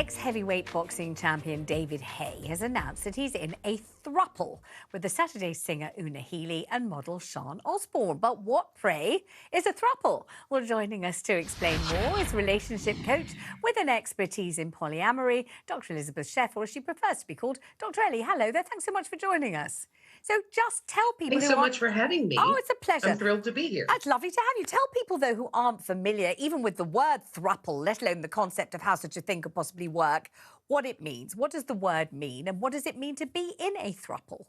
Ex-heavyweight boxing champion David Haye has announced that he's in a throuple with the Saturday singer Una Healy and model Sean Osborne. But what, pray, is a throuple? Well, joining us to explain more is relationship coach with an expertise in polyamory, Dr. Elizabeth Sheff, or as she prefers to be called, Dr. Ellie. Hello there. Thanks so much for joining us. So just tell people Thanks who so aren't... much for having Oh, me. it's a pleasure. I'm thrilled to be here. That's lovely to have you. Tell people, though, who aren't familiar, even with the word throuple, let alone the concept of how such a thing could possibly work, what it means. What does the word mean? And what does it mean to be in a throuple?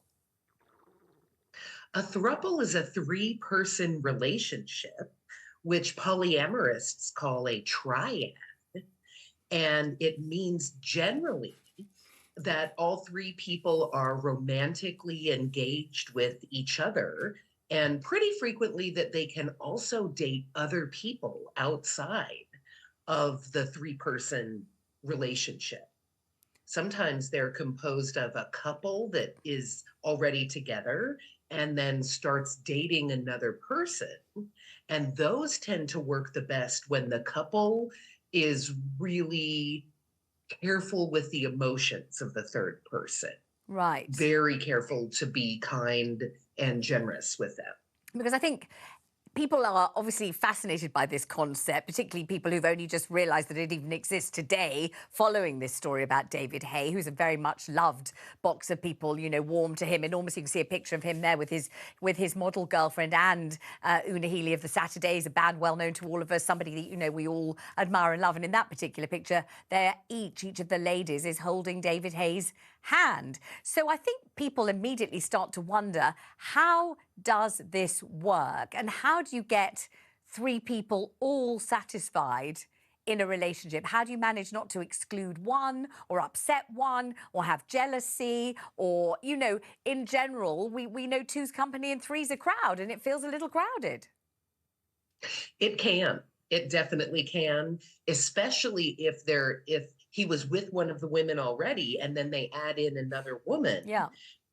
A throuple is a three-person relationship, which polyamorists call a triad. And it means generally that all three people are romantically engaged with each other, and pretty frequently that they can also date other people outside of the three-person relationship. Sometimes they're composed of a couple that is already together and then starts dating another person. And those tend to work the best when the couple is really careful with the emotions of the third person, Right. very careful to be kind and generous with them. Because I think people are obviously fascinated by this concept, particularly people who've only just realised that it even exists today following this story about David Haye, who's a very much loved boxer. People, you know, warm to him enormously. You can see a picture of him there with his model girlfriend and Una Healy of the Saturdays, a band well known to all of us, somebody that, you know, we all admire and love. And in that particular picture, they're each of the ladies is holding David Haye's hand. So I think people immediately start to wonder, how does this work? And how do you get three people all satisfied in a relationship? How do you manage not to exclude one or upset one or have jealousy or, you know, in general, we know two's company and three's a crowd, and it feels a little crowded. It can. It definitely can, especially if he was with one of the women already and then they add in another woman. Yeah.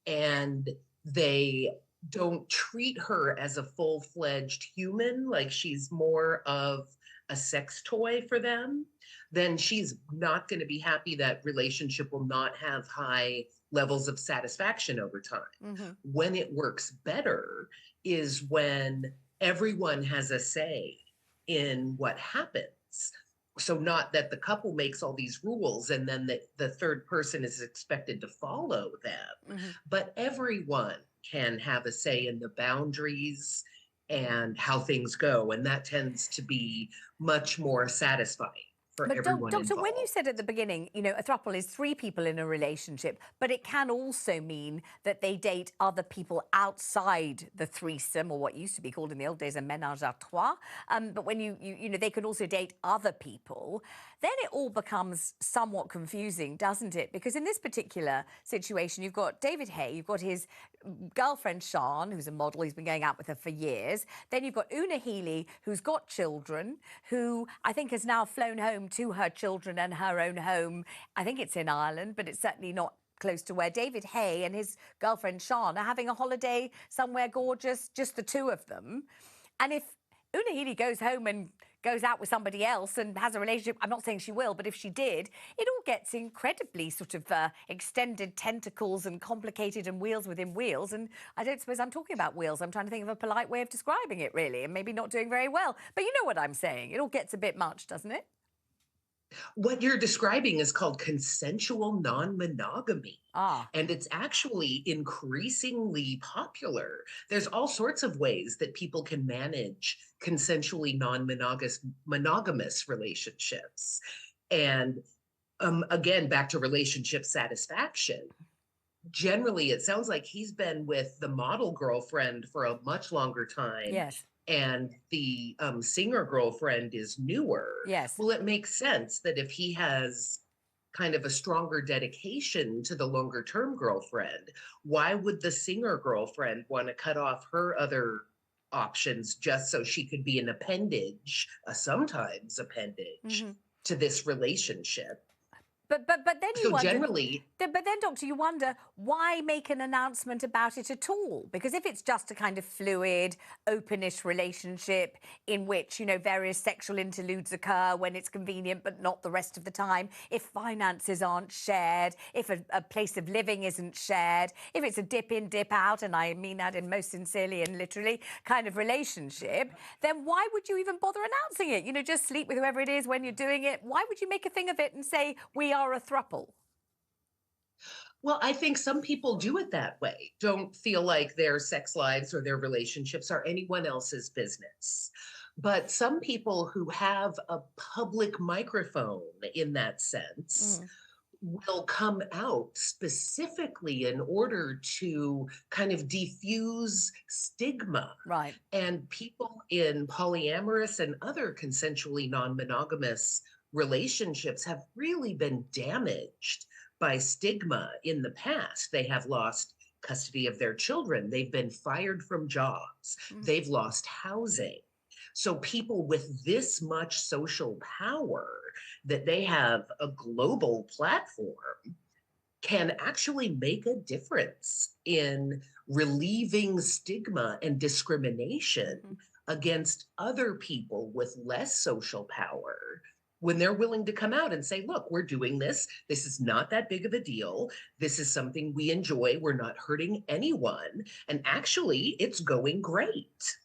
And they don't treat her as a full-fledged human, like she's more of a sex toy for them, then she's not going to be happy. That relationship will not have high levels of satisfaction over time. Mm-hmm. When it works better is when everyone has a say in what happens. So not that the couple makes all these rules and then the third person is expected to follow them, Mm-hmm. but everyone can have a say in the boundaries and how things go. And that tends to be much more satisfying for But everyone Doctor, when you involved. said at the beginning, you know, a throuple is three people in a relationship, but it can also mean that they date other people outside the threesome, or what used to be called in the old days a ménage à trois. But when you know, they can also date other people. Then it all becomes somewhat confusing, doesn't it? Because in this particular situation, you've got David Haye, you've got his girlfriend Sean, who's a model, he's been going out with her for years. Then you've got Una Healy, who's got children, who I think has now flown home to her children and her own home. I think it's in Ireland, but it's certainly not close to where David Haye and his girlfriend Sean are having a holiday somewhere gorgeous, just the two of them. And if Una Healy goes home and goes out with somebody else and has a relationship, I'm not saying she will, but if she did, it all gets incredibly sort of extended tentacles and complicated and wheels within wheels. And I don't suppose I'm talking about wheels. I'm trying to think of a polite way of describing it, really, and maybe not doing very well. But you know what I'm saying. It all gets a bit much, doesn't it? What you're describing is called consensual non-monogamy. Ah. And it's actually increasingly popular. There's all sorts of ways that people can manage consensually non-monogamous relationships. And again, back to relationship satisfaction. Generally, it sounds like he's been with the model girlfriend for a much longer time, Yes. and the singer girlfriend is newer. Yes. Well, it makes sense that if he has kind of a stronger dedication to the longer term girlfriend, why would the singer girlfriend want to cut off her other options just so she could be an appendage, a sometimes appendage Mm-hmm. to this relationship? But then you So wonder, generally, but then, Doctor, you wonder why make an announcement about it at all? Because if it's just a kind of fluid, openish relationship in which, you know, various sexual interludes occur when it's convenient, but not the rest of the time, if finances aren't shared, if a place of living isn't shared, if it's a dip in, dip out, and I mean that in most sincerely and literally kind of relationship, then why would you even bother announcing it? You know, just sleep with whoever it is when you're doing it. Why would you make a thing of it and say, we are a throuple? well, I think some people do it that way, don't feel like their sex lives or their relationships are anyone else's business. But some people who have a public microphone in that sense Mm, will come out specifically in order to kind of diffuse stigma. right. And people in polyamorous and other consensually non monogamous relationships have really been damaged by stigma in the past. They have lost custody of their children, they've been fired from jobs, Mm. they've lost housing. So, people with this much social power that they have a global platform can actually make a difference in relieving stigma and discrimination Mhm. against other people with less social power when they're willing to come out and say, look, we're doing this. This is not that big of a deal. This is something we enjoy. We're not hurting anyone. And actually, it's going great.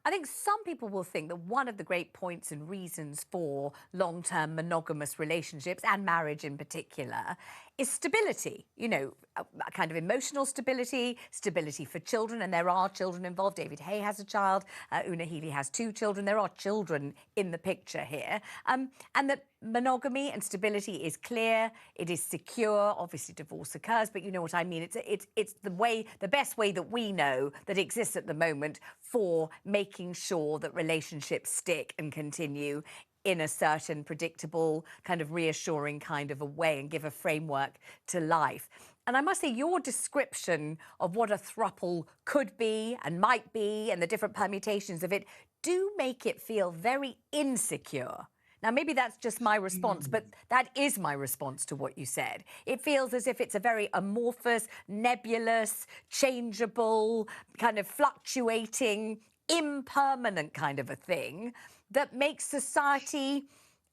I think some people will think that one of the great points and reasons for long term monogamous relationships and marriage in particular is stability, you know, a kind of emotional stability, stability for children. And there are children involved. David Hay has a child, Una Healy has two children. There are children in the picture here. And that monogamy and stability is clear, it is secure. Obviously, divorce occurs, but you know what I mean. It's the best way that we know that exists at the moment for making sure that relationships stick and continue in a certain predictable, kind of reassuring kind of a way and give a framework to life. And I must say, your description of what a throuple could be and might be and the different permutations of it do make it feel very insecure. Now, maybe that's just my response, but that is my response to what you said. It feels as if it's a very amorphous, nebulous, changeable, kind of fluctuating, impermanent kind of a thing that makes society,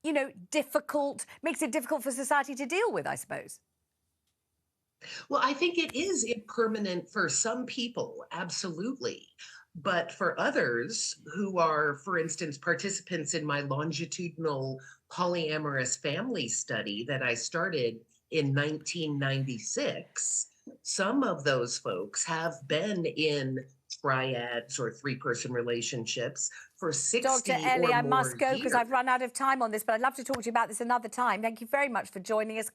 you know, difficult, makes it difficult for society to deal with, I suppose. Well, I think it is impermanent for some people, absolutely. But for others who are, for instance, participants in my longitudinal polyamorous family study that I started in 1996, some of those folks have been in triads or three-person relationships for Dr. 60 Ellie, or I more must go because years. I've run out of time on this, but I'd love to talk to you about this another time. Thank you very much for joining us.